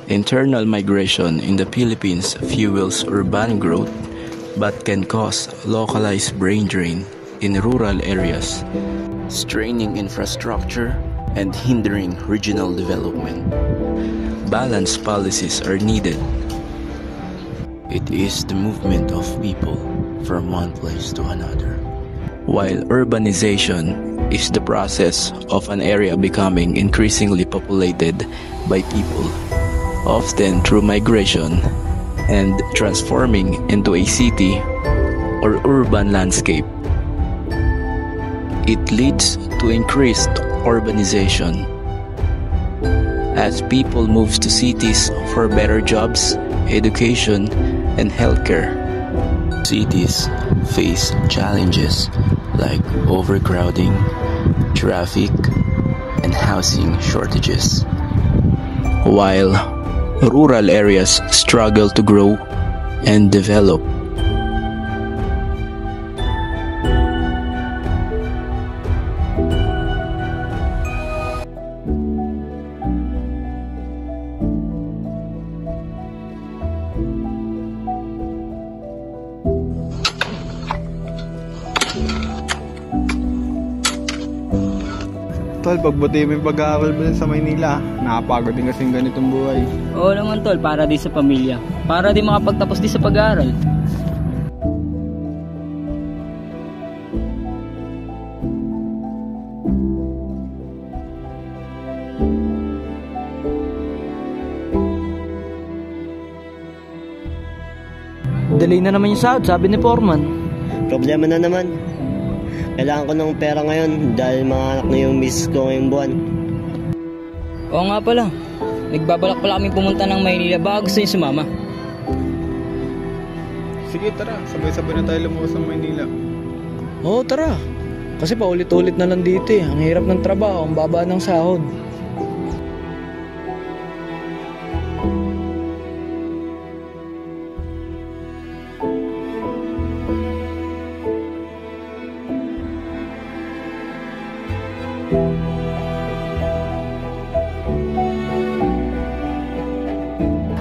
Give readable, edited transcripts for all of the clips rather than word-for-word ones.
Internal migration in the Philippines fuels urban growth but can cause localized brain drain in rural areas, straining infrastructure and hindering regional development. Balanced policies are needed. It is the movement of people from one place to another, while urbanization is the process of an area becoming increasingly populated by people, often through migration, and transforming into a city or urban landscape. It leads to increased urbanization as people move to cities for better jobs, education, and healthcare. Cities face challenges like overcrowding, traffic, and housing shortages, while rural areas struggle to grow and develop. Tol, pagbuti mo yung pag-aaral mo sa Maynila. Nakapagod din kasing ganitong buhay. Oo naman tol, para di sa pamilya. Para di makapagtapos di sa pag-aaral. Delay na naman yung sahod, sabi ni Foreman. Problema na naman. Kailangan ko ng pera ngayon dahil mga anak na yung miss ko ngayong buwan. Oo nga pala. Nagbabalak pala kami pumunta ng Maynila. Baka gusto niyo sumama. Sige, tara. Sabay-sabay na tayo lumuwas ng Maynila. Oo, tara. Kasi paulit-ulit na lang dito eh. Ang hirap ng trabaho, ang baba ng sahod.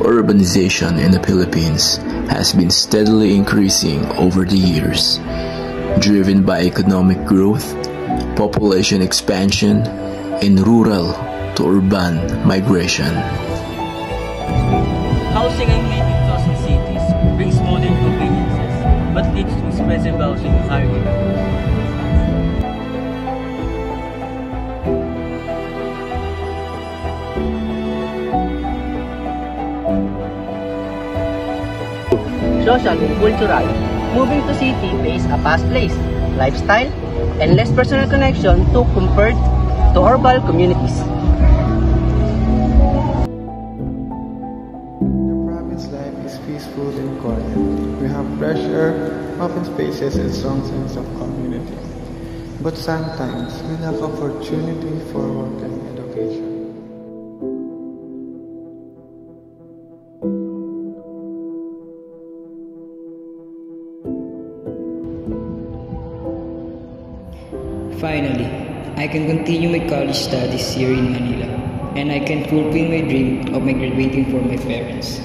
Urbanization in the Philippines has been steadily increasing over the years, driven by economic growth, population expansion, and rural to urban migration. Housing and living costs in cities brings modern conveniences, but leads to expensive housing and higher living. Social and cultural, moving to city pays a fast-paced lifestyle and less personal connection to compared to urban communities. The province life is peaceful and quiet. We have fresh air, open spaces, and strong sense of community. But sometimes we lack opportunity for work and education. Finally, I can continue my college studies here in Manila, and I can fulfill my dream of graduating for my parents.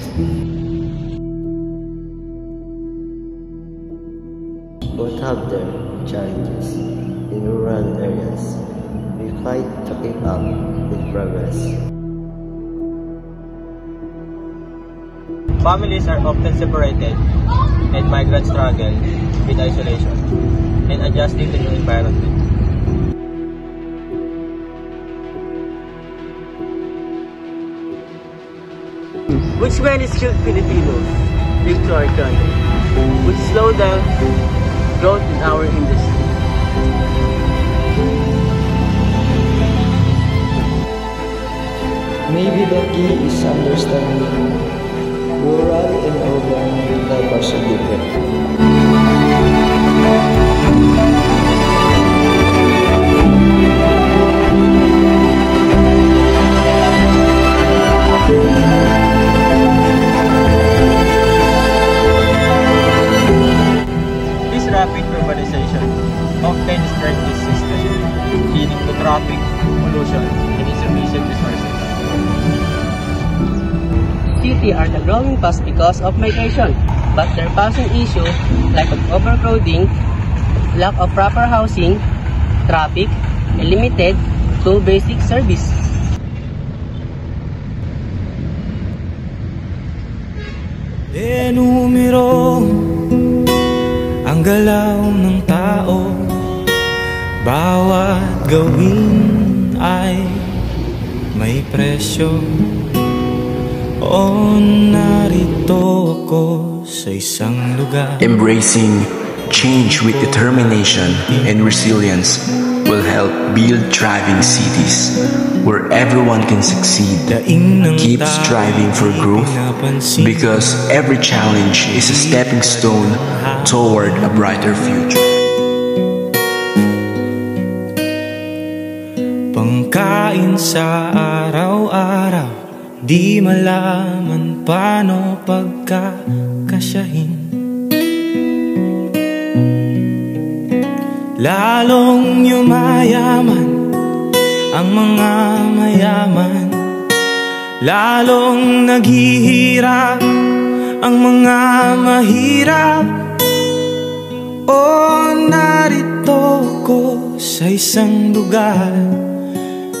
Both have their challenges. In rural areas, we fight to keep up with progress. Families are often separated, and migrants struggle with isolation and adjusting to new environment. Which many skilled Filipinos bring to our country, which slow down growth in our industry. Maybe the key is understanding. Rural and urban life are so different. This rapid urbanization often strengthens this system, leading to traffic, pollution, and insufficient resources. a growing cost because of migration, but there are passing issues like overcrowding, lack of proper housing, traffic, and limited to basic service. Numero ang galaw ng tao, bawat gawin ay may presyo. O narito ako sa isang lugar. Embracing change with determination and resilience will help build thriving cities where everyone can succeed. Keep striving for growth because every challenge is a stepping stone toward a brighter future. Pangkain sa araw-araw, di malaman paano pagkakasyahin. Lalong yumayaman ang mga mayaman, lalong naghihirap ang mga mahirap. O narito ko sa isang lugar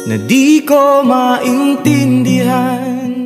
na di ko maintindihan.